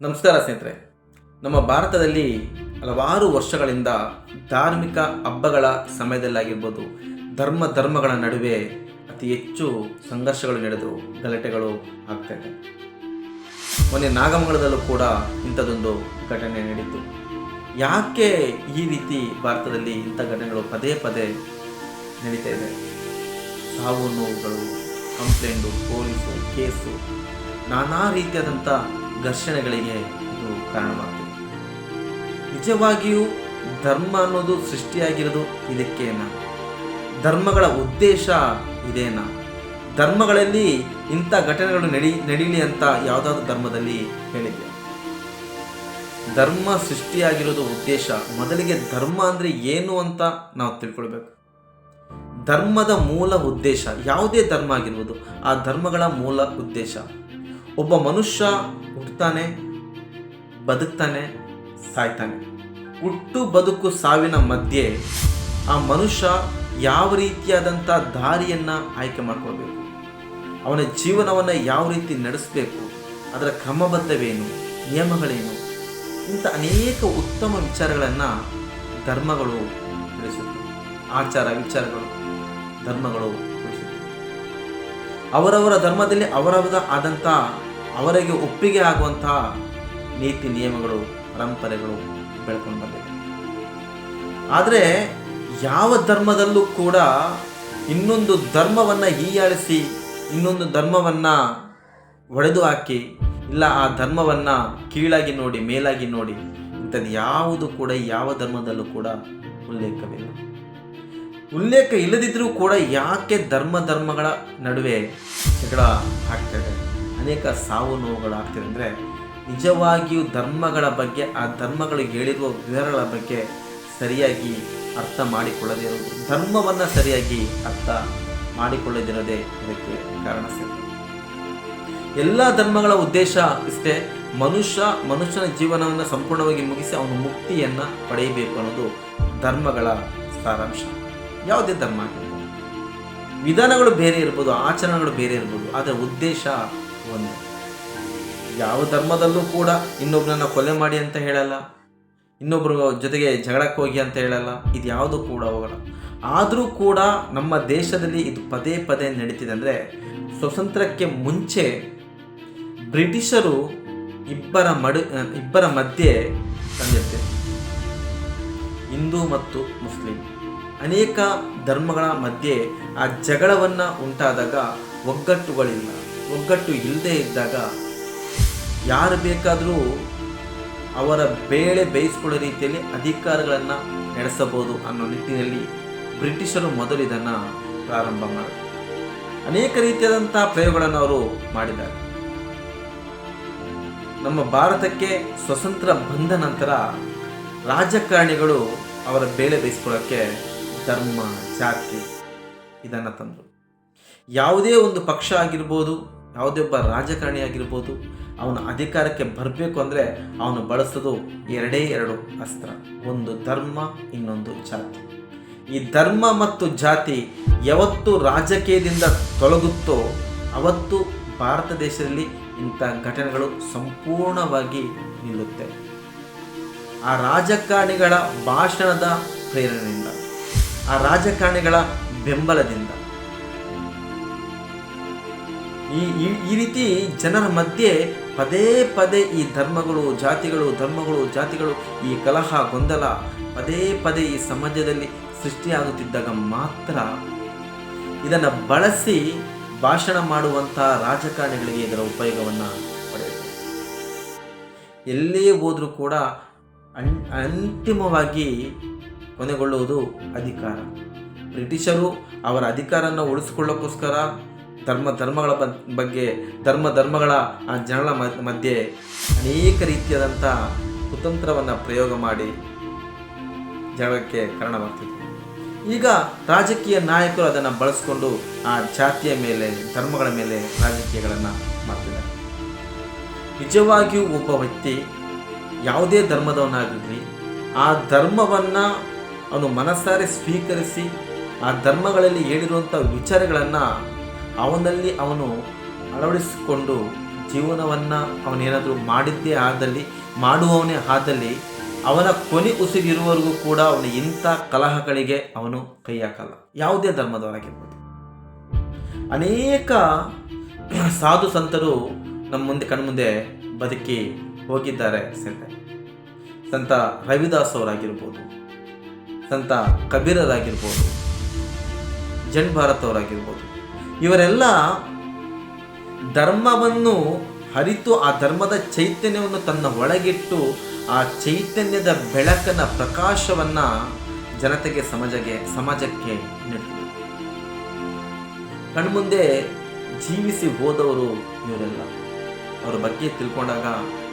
ನಮಸ್ಕಾರ ಸ್ನೇಹಿತರೆ. ನಮ್ಮ ಭಾರತದಲ್ಲಿ ಹಲವಾರು ವರ್ಷಗಳಿಂದ ಧಾರ್ಮಿಕ ಹಬ್ಬಗಳ ಸಮಯದಲ್ಲಾಗಿರ್ಬೋದು, ಧರ್ಮಗಳ ನಡುವೆ ಅತಿ ಹೆಚ್ಚು ಸಂಘರ್ಷಗಳು ನಡೆದು ಗಲಾಟೆಗಳು ಆಗ್ತಾ ಇದೆ. ಮೊನ್ನೆ ನಾಗಮಂಗಲದಲ್ಲೂ ಕೂಡ ಇಂಥದ್ದೊಂದು ಘಟನೆ ನಡೀತು. ಯಾಕೆ ಈ ರೀತಿ ಭಾರತದಲ್ಲಿ ಇಂಥ ಘಟನೆಗಳು ಪದೇ ಪದೇ ನಡೀತಾ ಇದೆ? ಸಾವು ನೋವುಗಳು, ಕಂಪ್ಲೇಂಟು, ಪೊಲೀಸು, ಕೇಸು, ನಾನಾ ರೀತಿಯಾದಂಥ ಘರ್ಷಣೆಗಳಿಗೆ ಇದು ಕಾರಣವಾಗ್ತದೆ. ನಿಜವಾಗಿಯೂ ಧರ್ಮ ಅನ್ನೋದು ಸೃಷ್ಟಿಯಾಗಿರೋದು ಇದಕ್ಕೇನಾ? ಧರ್ಮಗಳ ಉದ್ದೇಶ ಇದೇನಾ? ಧರ್ಮಗಳಲ್ಲಿ ಇಂಥ ಘಟನೆಗಳು ನಡೀಲಿ ಅಂತ ಯಾವುದಾದ್ರೂ ಧರ್ಮದಲ್ಲಿ ಹೇಳಿದೆ? ಧರ್ಮ ಸೃಷ್ಟಿಯಾಗಿರೋದು ಉದ್ದೇಶ. ಮೊದಲಿಗೆ ಧರ್ಮ ಅಂದರೆ ಏನು ಅಂತ ನಾವು ತಿಳ್ಕೊಳ್ಬೇಕು. ಧರ್ಮದ ಮೂಲ ಉದ್ದೇಶ, ಯಾವುದೇ ಧರ್ಮ ಆಗಿರ್ಬೋದು, ಆ ಧರ್ಮಗಳ ಮೂಲ ಉದ್ದೇಶ ಒಬ್ಬ ಮನುಷ್ಯ ಹುಟ್ಟುತ್ತಾನೆ, ಬದುಕ್ತಾನೆ, ಸಾಯ್ತಾನೆ. ಹುಟ್ಟು ಬದುಕು ಸಾವಿನ ಮಧ್ಯೆ ಆ ಮನುಷ್ಯ ಯಾವ ರೀತಿಯಾದಂಥ ದಾರಿಯನ್ನು ಆಯ್ಕೆ ಮಾಡ್ಕೊಳ್ಬೇಕು, ಅವನ ಜೀವನವನ್ನು ಯಾವ ರೀತಿ ನಡೆಸಬೇಕು, ಅದರ ಕ್ರಮಬದ್ಧವೇನು, ನಿಯಮಗಳೇನು, ಇಂಥ ಅನೇಕ ಉತ್ತಮ ವಿಚಾರಗಳನ್ನು ಧರ್ಮಗಳು ತಿಳಿಸುತ್ತವೆ. ಆಚಾರ ವಿಚಾರಗಳು ಧರ್ಮಗಳು ತಿಳಿಸುತ್ತವೆ. ಅವರವರ ಧರ್ಮದಲ್ಲಿ ಅವರವರ ಆದಂಥ ಅವರಿಗೆ ಒಪ್ಪಿಗೆ ಆಗುವಂತಹ ನೀತಿ ನಿಯಮಗಳು, ಪರಂಪರೆಗಳು ಬೆಳ್ಕೊಂಡು ಬಂದಿದೆ. ಆದರೆ ಯಾವ ಧರ್ಮದಲ್ಲೂ ಕೂಡ ಇನ್ನೊಂದು ಧರ್ಮವನ್ನು ಹೀಯಾಳಿಸಿ, ಇನ್ನೊಂದು ಧರ್ಮವನ್ನು ಒಡೆದು ಹಾಕಿ, ಇಲ್ಲ ಆ ಧರ್ಮವನ್ನು ಕೀಳಾಗಿ ನೋಡಿ, ಮೇಲಾಗಿ ನೋಡಿ, ಇಂಥದ್ದು ಯಾವುದು ಕೂಡ ಯಾವ ಧರ್ಮದಲ್ಲೂ ಕೂಡ ಉಲ್ಲೇಖವಿಲ್ಲ. ಉಲ್ಲೇಖ ಇಲ್ಲದಿದ್ದರೂ ಕೂಡ ಯಾಕೆ ಧರ್ಮಗಳ ನಡುವೆ ಜಗಳ ಆಗ್ತದೆ, ಅನೇಕ ಸಾವು ನೋವುಗಳಾಗ್ತದೆ ಅಂದರೆ ನಿಜವಾಗಿಯೂ ಧರ್ಮಗಳ ಬಗ್ಗೆ, ಆ ಧರ್ಮಗಳಿಗೆ ಹೇಳಿರುವ ವಿವರಗಳ ಬಗ್ಗೆ ಸರಿಯಾಗಿ ಅರ್ಥ ಮಾಡಿಕೊಳ್ಳದೇ ಇರೋದು, ಧರ್ಮವನ್ನು ಸರಿಯಾಗಿ ಅರ್ಥ ಮಾಡಿಕೊಳ್ಳದಿರೋದೇ ಇದಕ್ಕೆ ಕಾರಣ ಸಿಗ್ತದೆ. ಎಲ್ಲ ಧರ್ಮಗಳ ಉದ್ದೇಶ ಇಷ್ಟೇ, ಮನುಷ್ಯನ ಜೀವನವನ್ನು ಸಂಪೂರ್ಣವಾಗಿ ಮುಗಿಸಿ ಅವನು ಮುಕ್ತಿಯನ್ನು ಪಡೆಯಬೇಕು ಅನ್ನೋದು ಧರ್ಮಗಳ ಸಾರಾಂಶ. ಯಾವುದೇ ಧರ್ಮ ಆಗಿರ್ಬೋದು, ವಿಧಾನಗಳು ಬೇರೆ ಇರ್ಬೋದು, ಆಚರಣೆಗಳು ಬೇರೆ ಇರ್ಬೋದು, ಆದರೆ ಉದ್ದೇಶ ಒಂದೇ. ಯಾವ ಧರ್ಮದಲ್ಲೂ ಕೂಡ ಇನ್ನೊಬ್ಬರನ್ನ ಕೊಲೆ ಮಾಡಿ ಅಂತ ಹೇಳಲ್ಲ, ಇನ್ನೊಬ್ಬರ ಜೊತೆಗೆ ಜಗಳಕ್ಕೆ ಹೋಗಿ ಅಂತ ಹೇಳಲ್ಲ, ಇದು ಯಾವುದು ಕೂಡ ಹೋಗಲ್ಲ. ಆದರೂ ಕೂಡ ನಮ್ಮ ದೇಶದಲ್ಲಿ ಇದು ಪದೇ ಪದೇ ನಡೀತಿದೆ. ಅಂದರೆ ಸ್ವಾತಂತ್ರ್ಯಕ್ಕೆ ಮುಂಚೆ ಬ್ರಿಟಿಷರು ಇಬ್ಬರ ಮಧ್ಯೆ ತಂದಿರ್ತಾರೆ, ಹಿಂದೂ ಮತ್ತು ಮುಸ್ಲಿಂ. ಅನೇಕ ಧರ್ಮಗಳ ಮಧ್ಯೆ ಆ ಜಗಳವನ್ನು ಉಂಟಾದಾಗ ಒಗ್ಗಟ್ಟು ಇಲ್ಲದೆ ಇದ್ದಾಗ ಯಾರು ಬೇಕಾದರೂ ಅವರ ಬೇಯಿಸ್ಕೊಳ್ಳೋ ರೀತಿಯಲ್ಲಿ ಅಧಿಕಾರಗಳನ್ನು ನಡೆಸಬಹುದು ಅನ್ನೋ ನಿಟ್ಟಿನಲ್ಲಿ ಬ್ರಿಟಿಷರು ಮೊದಲು ಇದನ್ನು ಪ್ರಾರಂಭ ಮಾಡಿದರು. ಅನೇಕ ರೀತಿಯಾದಂಥ ಪ್ರಯೋಗಗಳನ್ನು ಅವರು ಮಾಡಿದ್ದಾರೆ. ನಮ್ಮ ಭಾರತಕ್ಕೆ ಸ್ವತಂತ್ರ ಬಂದ ನಂತರ ರಾಜಕಾರಣಿಗಳು ಅವರ ಬೇಯಿಸ್ಕೊಳ್ಳೋಕ್ಕೆ ಧರ್ಮ, ಜಾತಿ ಇದನ್ನು ತಂದರು. ಯಾವುದೇ ಒಂದು ಪಕ್ಷ ಆಗಿರ್ಬೋದು, ಯಾವುದೇ ಒಬ್ಬ ರಾಜಕಾರಣಿ ಆಗಿರ್ಬೋದು, ಅವನ ಅಧಿಕಾರಕ್ಕೆ ಬರಬೇಕು ಅಂದರೆ ಅವನು ಬಳಸೋದು ಎರಡೇ ಎರಡು ಅಸ್ತ್ರ, ಒಂದು ಧರ್ಮ, ಇನ್ನೊಂದು ಜಾತಿ. ಈ ಧರ್ಮ ಮತ್ತು ಜಾತಿ ಯಾವತ್ತು ರಾಜಕೀಯದಿಂದ ತೊಲಗುತ್ತೋ ಅವತ್ತು ಭಾರತ ದೇಶದಲ್ಲಿ ಇಂಥ ಘಟನೆಗಳು ಸಂಪೂರ್ಣವಾಗಿ ನಿಲ್ಲುತ್ತೆ. ಆ ರಾಜಕಾರಣಿಗಳ ಭಾಷಣದ ಪ್ರೇರಣೆಯಿಂದ, ಆ ರಾಜಕಾರಣಿಗಳ ಬೆಂಬಲದಿಂದ ಈ ರೀತಿ ಜನರ ಮಧ್ಯೆ ಪದೇ ಪದೇ ಈ ಜಾತಿಗಳು ಈ ಕಲಹ, ಗೊಂದಲ ಪದೇ ಪದೇ ಈ ಸಮಾಜದಲ್ಲಿ ಸೃಷ್ಟಿಯಾಗುತ್ತಿದ್ದಾಗ ಮಾತ್ರ ಇದನ್ನು ಬಳಸಿ ಭಾಷಣ ಮಾಡುವಂಥ ರಾಜಕಾರಣಿಗಳಿಗೆ ಇದರ ಉಪಯೋಗವನ್ನು ಪಡೆಯುತ್ತೆ. ಎಲ್ಲೇ ಹೋದರೂ ಕೂಡ ಅಂತಿಮವಾಗಿ ಕೊನೆಗೊಳ್ಳುವುದು ಅಧಿಕಾರ. ಬ್ರಿಟಿಷರು ಅವರ ಅಧಿಕಾರವನ್ನು ಉಳಿಸಿಕೊಳ್ಳೋಕ್ಕೋಸ್ಕರ ಧರ್ಮಗಳ ಆ ಜನಗಳ ಮಧ್ಯೆ ಅನೇಕ ರೀತಿಯಾದಂಥ ಕುತಂತ್ರವನ್ನು ಪ್ರಯೋಗ ಮಾಡಿ ಜಗಳಕ್ಕೆ ಕಾರಣವಾಗ್ತಿದೆ. ಈಗ ರಾಜಕೀಯ ನಾಯಕರು ಅದನ್ನು ಬಳಸ್ಕೊಂಡು ಆ ಜಾತಿಯ ಮೇಲೆ, ಧರ್ಮಗಳ ಮೇಲೆ ರಾಜಕೀಯಗಳನ್ನು ಮಾಡ್ತಿದ್ದಾರೆ. ನಿಜವಾಗಿಯೂ ಒಬ್ಬ ವ್ಯಕ್ತಿ ಯಾವುದೇ ಧರ್ಮದವನಾಗಿರಲಿ, ಆ ಧರ್ಮವನ್ನು ಅವನು ಮನಸ್ಸಾರೆ ಸ್ವೀಕರಿಸಿ ಆ ಧರ್ಮಗಳಲ್ಲಿ ಹೇಳಿರುವಂಥ ವಿಚಾರಗಳನ್ನು ಅವನಲ್ಲಿ ಅವನು ಅಳವಡಿಸಿಕೊಂಡು ಜೀವನವನ್ನು ಅವನೇನಾದರೂ ಮಾಡಿದ್ದೇ ಆದಲ್ಲಿ, ಮಾಡುವವನೇ ಆದಲ್ಲಿ, ಅವನ ಕೊನೆ ಉಸಿರಿರುವವರೆಗೂ ಕೂಡ ಅವನು ಇಂಥ ಕಲಹಗಳಿಗೆ ಅವನು ಕೈ ಹಾಕಲ್ಲ. ಯಾವುದೇ ಧರ್ಮದವರಾಗಿರ್ಬೋದು. ಅನೇಕ ಸಾಧು ಸಂತರು ನಮ್ಮ ಮುಂದೆ ಕಣ್ಮುಂದೆ ಬದುಕಿ ಹೋಗಿದ್ದಾರೆ. ಸಂತ ರವಿದಾಸ್ ಅವರಾಗಿರ್ಬೋದು, ಸಂತ ಕಬೀರರಾಗಿರ್ಬೋದು, ಜನ್ ಭಾರತ್ ಅವರಾಗಿರ್ಬೋದು, ಇವರೆಲ್ಲ ಧರ್ಮವನ್ನು ಅರಿತು ಆ ಧರ್ಮದ ಚೈತನ್ಯವನ್ನು ತನ್ನ ಒಳಗಿಟ್ಟು ಆ ಚೈತನ್ಯದ ಬೆಳಕನ ಪ್ರಕಾಶವನ್ನು ಜನತೆಗೆ ಸಮಾಜಕ್ಕೆ ನೀಡ್ತಾರೆ. ಕಣ್ಮುಂದೆ ಜೀವಿಸಿ ಹೋದವರು ಇವರೆಲ್ಲ. ಅವರ ಬಗ್ಗೆ ತಿಳ್ಕೊಂಡಾಗ,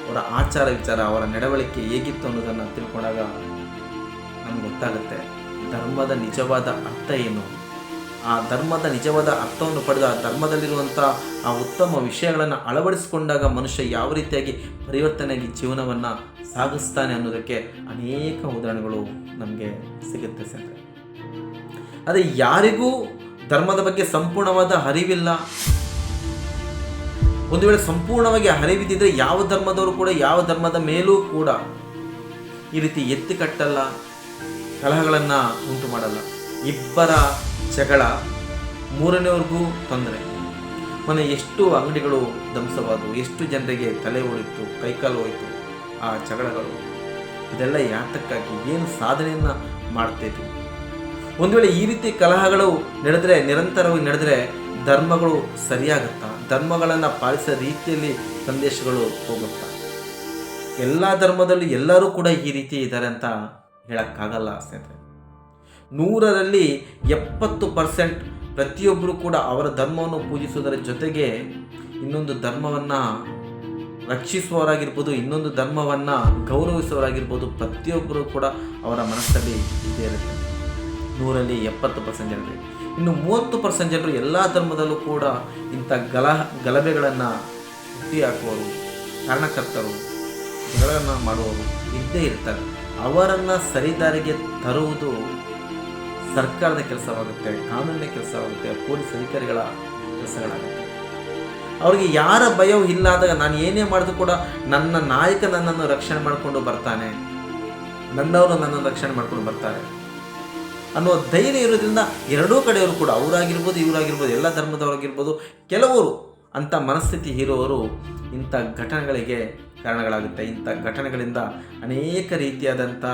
ಅವರ ಆಚಾರ ವಿಚಾರ, ಅವರ ನಡವಳಿಕೆ ಹೇಗಿತ್ತು ಅನ್ನೋದನ್ನು ತಿಳ್ಕೊಂಡಾಗ ನಮ್ಗೆ ಗೊತ್ತಾಗುತ್ತೆ ಧರ್ಮದ ನಿಜವಾದ ಅರ್ಥ ಏನು. ಆ ಧರ್ಮದ ನಿಜವಾದ ಅರ್ಥವನ್ನು ಪಡೆದ ಆ ಧರ್ಮದಲ್ಲಿರುವಂಥ ಆ ಉತ್ತಮ ವಿಷಯಗಳನ್ನು ಅಳವಡಿಸಿಕೊಂಡಾಗ ಮನುಷ್ಯ ಯಾವ ರೀತಿಯಾಗಿ ಪರಿವರ್ತನೆಯಾಗಿ ಜೀವನವನ್ನು ಸಾಗಿಸ್ತಾನೆ ಅನ್ನೋದಕ್ಕೆ ಅನೇಕ ಉದಾಹರಣೆಗಳು ನಮಗೆ ಸಿಗುತ್ತೆ ಸ್ನೇಹಿತರೆ. ಅದೇ ಯಾರಿಗೂ ಧರ್ಮದ ಬಗ್ಗೆ ಸಂಪೂರ್ಣವಾದ ಅರಿವಿಲ್ಲ. ಒಂದು ವೇಳೆ ಸಂಪೂರ್ಣವಾಗಿ ಅರಿವಿದ್ದರೆ ಯಾವ ಧರ್ಮದವರು ಕೂಡ ಯಾವ ಧರ್ಮದ ಮೇಲೂ ಕೂಡ ಈ ರೀತಿ ಎತ್ತಿ ಕಟ್ಟಲ್ಲ, ಕಲಹಗಳನ್ನು ಉಂಟು ಮಾಡಲ್ಲ. ಇಬ್ಬರ ಜಗಳ, ಮೂರನೇವರೆಗೂ ತೊಂದರೆ. ಮೊನ್ನೆ ಎಷ್ಟು ಅಂಗಡಿಗಳು ಧ್ವಂಸವಾದವು, ಎಷ್ಟು ಜನರಿಗೆ ತಲೆ ಹೋಯಿತು, ಕೈಕಾಲು ಹೋಯಿತು ಆ ಜಗಳಗಳು. ಇದೆಲ್ಲ ಯಾತಕ್ಕಾಗಿ, ಏನು ಸಾಧನೆಯನ್ನು ಮಾಡ್ತಾಯಿದ್ವಿ. ಒಂದು ವೇಳೆ ಈ ರೀತಿ ಕಲಹಗಳು ನಡೆದರೆ, ನಿರಂತರವಾಗಿ ನಡೆದರೆ ಧರ್ಮಗಳು ಸರಿಯಾಗುತ್ತಾ? ಧರ್ಮಗಳನ್ನು ಪಾಲಿಸೋ ರೀತಿಯಲ್ಲಿ ಸಂದೇಶಗಳು ಹೋಗುತ್ತಾ? ಎಲ್ಲ ಧರ್ಮದಲ್ಲಿ ಎಲ್ಲರೂ ಕೂಡ ಈ ರೀತಿ ಇದ್ದಾರೆ ಅಂತ ಹೇಳೋಕ್ಕಾಗಲ್ಲ ಸ್ನೇಹಿತರೆ. 100ರಲ್ಲಿ 70% ಪ್ರತಿಯೊಬ್ಬರು ಕೂಡ ಅವರ ಧರ್ಮವನ್ನು ಪೂಜಿಸುವುದರ ಜೊತೆಗೆ ಇನ್ನೊಂದು ಧರ್ಮವನ್ನು ರಕ್ಷಿಸುವವರಾಗಿರ್ಬೋದು, ಇನ್ನೊಂದು ಧರ್ಮವನ್ನು ಗೌರವಿಸುವವರಾಗಿರ್ಬೋದು. ಪ್ರತಿಯೊಬ್ಬರು ಕೂಡ ಅವರ ಮನಸ್ಸಲ್ಲಿ ಇದ್ದೇ ಇರುತ್ತೆ. 100ರಲ್ಲಿ 70% ಜನರಿಗೆ. ಇನ್ನು 30% ಜನರು ಎಲ್ಲ ಧರ್ಮದಲ್ಲೂ ಕೂಡ ಇಂಥ ಗಲಭೆಗಳನ್ನು ಹುಟ್ಟಿ ಹಾಕುವವರು, ಕಾರಣಕರ್ತರು, ಜಗಳಗಳನ್ನು ಮಾಡುವವರು ಇದ್ದೇ ಇರ್ತಾರೆ. ಅವರನ್ನು ಸರಿದಾರಿಗೆ ತರುವುದು ಸರ್ಕಾರದ ಕೆಲಸವಾಗುತ್ತೆ, ಕಾನೂನಿನ ಕೆಲಸವಾಗುತ್ತೆ, ಪೊಲೀಸ್ ಅಧಿಕಾರಿಗಳ ಕೆಲಸಗಳಾಗುತ್ತೆ. ಅವರಿಗೆ ಯಾರ ಭಯವೂ ಇಲ್ಲಾದಾಗ ನಾನು ಏನೇ ಮಾಡಿದ್ರು ಕೂಡ ನನ್ನ ನಾಯಕ ನನ್ನನ್ನು ರಕ್ಷಣೆ ಮಾಡಿಕೊಂಡು ಬರ್ತಾನೆ, ನನ್ನವರು ನನ್ನನ್ನು ರಕ್ಷಣೆ ಮಾಡ್ಕೊಂಡು ಬರ್ತಾರೆ ಅನ್ನೋ ಧೈರ್ಯ ಇರೋದ್ರಿಂದ ಎರಡೂ ಕಡೆಯವರು ಕೂಡ, ಅವರಾಗಿರ್ಬೋದು ಇವರಾಗಿರ್ಬೋದು, ಎಲ್ಲ ಧರ್ಮದವರಾಗಿರ್ಬೋದು, ಕೆಲವರು ಅಂಥ ಮನಸ್ಥಿತಿ ಇರುವವರು ಇಂಥ ಘಟನೆಗಳಿಗೆ ಕಾರಣಗಳಾಗುತ್ತೆ. ಇಂಥ ಘಟನೆಗಳಿಂದ ಅನೇಕ ರೀತಿಯಾದಂಥ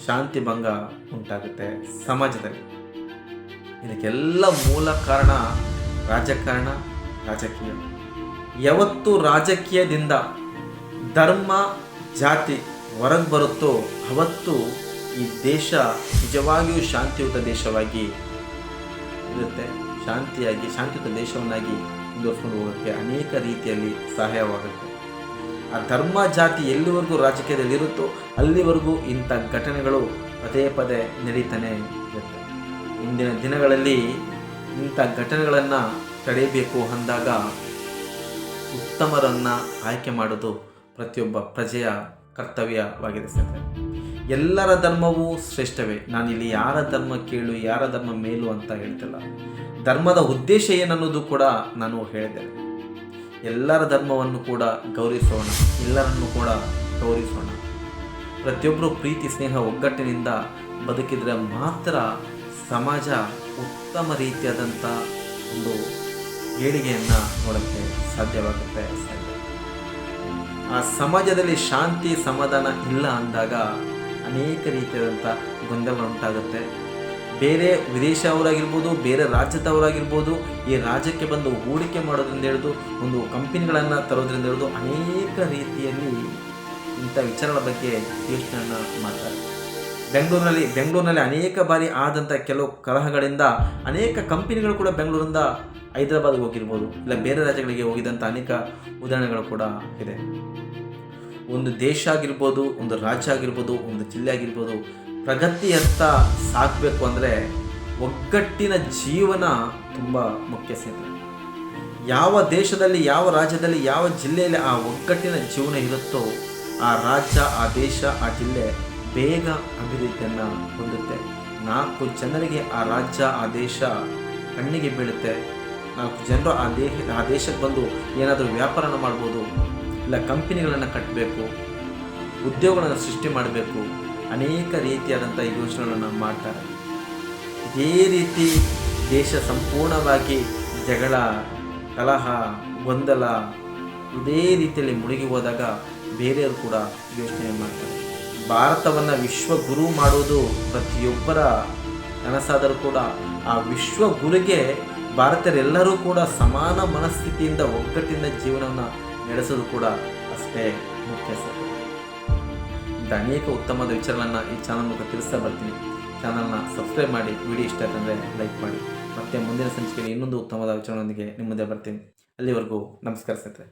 ಶಾಂತಿ ಭಂಗ ಉಂಟಾಗುತ್ತೆ ಸಮಾಜದಲ್ಲಿ. ಇದಕ್ಕೆಲ್ಲ ಮೂಲ ಕಾರಣ ರಾಜಕೀಯ. ಯಾವತ್ತು ರಾಜಕೀಯದಿಂದ ಧರ್ಮ ಜಾತಿ ಹೊರಗೆ ಬರುತ್ತೋ ಅವತ್ತು ಈ ದೇಶ ನಿಜವಾಗಿಯೂ ಶಾಂತಿಯುತ ದೇಶವಾಗಿ ಇರುತ್ತೆ. ಶಾಂತಿಯುತ ದೇಶವನ್ನಾಗಿ ಮುಂದುವರಿಸ್ಕೊಂಡು ಹೋಗೋಕ್ಕೆ ಅನೇಕ ರೀತಿಯಲ್ಲಿ ಸಹಾಯವಾಗುತ್ತೆ. ಆ ಧರ್ಮ ಜಾತಿ ಎಲ್ಲಿವರೆಗೂ ರಾಜಕೀಯದಲ್ಲಿರುತ್ತೋ ಅಲ್ಲಿವರೆಗೂ ಇಂಥ ಘಟನೆಗಳು ಪದೇ ನಡೀತಾನೆ ಇರುತ್ತೆ. ಮುಂದಿನ ದಿನಗಳಲ್ಲಿ ಇಂಥ ಘಟನೆಗಳನ್ನು ತಡೆಯಬೇಕು ಅಂದಾಗ ಉತ್ತಮರನ್ನು ಆಯ್ಕೆ ಮಾಡೋದು ಪ್ರತಿಯೊಬ್ಬ ಪ್ರಜೆಯ ಕರ್ತವ್ಯವಾಗಿದೆ ಸ್ನೇಹಿತರೆ. ಎಲ್ಲರ ಧರ್ಮವೂ ಶ್ರೇಷ್ಠವೇ. ನಾನಿಲ್ಲಿ ಯಾರ ಧರ್ಮ ಕೀಳು, ಯಾರ ಧರ್ಮ ಮೇಲು ಅಂತ ಹೇಳ್ತಿಲ್ಲ. ಧರ್ಮದ ಉದ್ದೇಶ ಏನನ್ನೋದು ಕೂಡ ನಾನು ಹೇಳಿದ್ದೇನೆ. ಎಲ್ಲರ ಧರ್ಮವನ್ನು ಕೂಡ ಗೌರವಿಸೋಣ, ಎಲ್ಲರನ್ನು ಕೂಡ ಗೌರವಿಸೋಣ. ಪ್ರತಿಯೊಬ್ಬರು ಪ್ರೀತಿ, ಸ್ನೇಹ, ಒಗ್ಗಟ್ಟಿನಿಂದ ಬದುಕಿದರೆ ಮಾತ್ರ ಸಮಾಜ ಉತ್ತಮ ರೀತಿಯಾದಂಥ ಒಂದು ಏಳಿಗೆಯನ್ನು ನೋಡೋಕ್ಕೆ ಸಾಧ್ಯವಾಗುತ್ತೆ. ಆ ಸಮಾಜದಲ್ಲಿ ಶಾಂತಿ ಸಮಾಧಾನ ಇಲ್ಲ ಅಂದಾಗ ಅನೇಕ ರೀತಿಯಾದಂಥ ಗೊಂದಲ ಉಂಟಾಗುತ್ತೆ. ಬೇರೆ ವಿದೇಶದವರಾಗಿರ್ಬೋದು, ಬೇರೆ ರಾಜ್ಯದವರಾಗಿರ್ಬೋದು, ಈ ರಾಜ್ಯಕ್ಕೆ ಬಂದು ಹೂಡಿಕೆ ಮಾಡೋದ್ರಿಂದ ಹಿಡಿದು ಒಂದು ಕಂಪನಿಗಳನ್ನು ತರೋದ್ರಿಂದ ಹಿಡಿದು ಅನೇಕ ರೀತಿಯಲ್ಲಿ ಇಂಥ ವಿಚಾರಗಳ ಬಗ್ಗೆ ಯೋಚನೆಯನ್ನು ಮಾಡ್ತಾರೆ. ಬೆಂಗಳೂರಿನಲ್ಲಿ ಅನೇಕ ಬಾರಿ ಆದಂಥ ಕೆಲವು ಕಲಹಗಳಿಂದ ಅನೇಕ ಕಂಪನಿಗಳು ಕೂಡ ಬೆಂಗಳೂರಿಂದ ಹೈದರಾಬಾದ್ಗೆ ಹೋಗಿರ್ಬೋದು, ಇಲ್ಲ ಬೇರೆ ರಾಜ್ಯಗಳಿಗೆ ಹೋಗಿದಂಥ ಅನೇಕ ಉದಾಹರಣೆಗಳು ಕೂಡ ಇದೆ. ಒಂದು ದೇಶ ಆಗಿರ್ಬೋದು, ಒಂದು ರಾಜ್ಯ ಆಗಿರ್ಬೋದು, ಒಂದು ಜಿಲ್ಲೆ ಆಗಿರ್ಬೋದು, ಪ್ರಗತಿಯತ್ತ ಸಾಗಬೇಕು ಅಂದರೆ ಒಗ್ಗಟ್ಟಿನ ಜೀವನ ತುಂಬ ಮುಖ್ಯ ಸ್ನೇಹಿತರೆ. ಯಾವ ದೇಶದಲ್ಲಿ, ಯಾವ ರಾಜ್ಯದಲ್ಲಿ, ಯಾವ ಜಿಲ್ಲೆಯಲ್ಲಿ ಆ ಒಗ್ಗಟ್ಟಿನ ಜೀವನ ಇರುತ್ತೋ ಆ ರಾಜ್ಯ, ಆ ದೇಶ, ಆ ಜಿಲ್ಲೆ ಬೇಗ ಅಭಿವೃದ್ಧಿಯನ್ನು ಹೊಂದುತ್ತೆ. 4 ಜನರಿಗೆ ಆ ರಾಜ್ಯ, ಆ ದೇಶ ಕಣ್ಣಿಗೆ ಬೀಳುತ್ತೆ. 4 ಜನರು ಆ ದೇಶಕ್ಕೆ ಬಂದು ಏನಾದರೂ ವ್ಯಾಪಾರನ ಮಾಡ್ಬೋದು, ಇಲ್ಲ ಕಂಪನಿಗಳನ್ನು ಕಟ್ಟಬೇಕು, ಉದ್ಯೋಗಗಳನ್ನು ಸೃಷ್ಟಿ ಮಾಡಬೇಕು, ಅನೇಕ ರೀತಿಯಾದಂಥ ಯೋಜನೆಗಳನ್ನು ಮಾಡ್ತಾರೆ. ಇದೇ ರೀತಿ ದೇಶ ಸಂಪೂರ್ಣವಾಗಿ ಜಗಳ, ಕಲಹ, ಗೊಂದಲ ಇದೇ ರೀತಿಯಲ್ಲಿ ಮುಳುಗಿ ಹೋದಾಗ ಬೇರೆಯವರು ಕೂಡ ಯೋಚನೆ ಮಾಡ್ತಾರೆ. ಭಾರತವನ್ನು ವಿಶ್ವಗುರು ಮಾಡೋದು ಪ್ರತಿಯೊಬ್ಬರ ಕನಸಾದರೂ ಕೂಡ ಆ ವಿಶ್ವಗುರುಗೆ ಭಾರತೀಯರೆಲ್ಲರೂ ಕೂಡ ಸಮಾನ ಮನಸ್ಥಿತಿಯಿಂದ ಒಗ್ಗಟ್ಟಿನ ಜೀವನವನ್ನು ನಡೆಸೋದು ಕೂಡ ಅಷ್ಟೇ ಮುಖ್ಯ ಸರ್. ಇಂಥ ಅನೇಕ ಉತ್ತಮವಾದ ವಿಚಾರಗಳನ್ನು ಈ ಚಾನಲ್ ಮೂಲಕ ತಿಳಿಸ್ತಾ ಬರ್ತೀನಿ. ಚಾನಲ್ನ ಸಬ್ಸ್ಕ್ರೈಬ್ ಮಾಡಿ, ವಿಡಿಯೋ ಇಷ್ಟ ಆಯ್ತಂದರೆ ಲೈಕ್ ಮಾಡಿ. ಮತ್ತೆ ಮುಂದಿನ ಸಂಚಿಕೆಯಲ್ಲಿ ಇನ್ನೊಂದು ಉತ್ತಮವಾದ ವಿಚಾರಗಳೊಂದಿಗೆ ನಿಮ್ಮ ಮುಂದೆ ಬರ್ತೀನಿ. ಅಲ್ಲಿವರೆಗೂ ನಮಸ್ಕಾರ ಸ್ನೇಹಿತರೆ.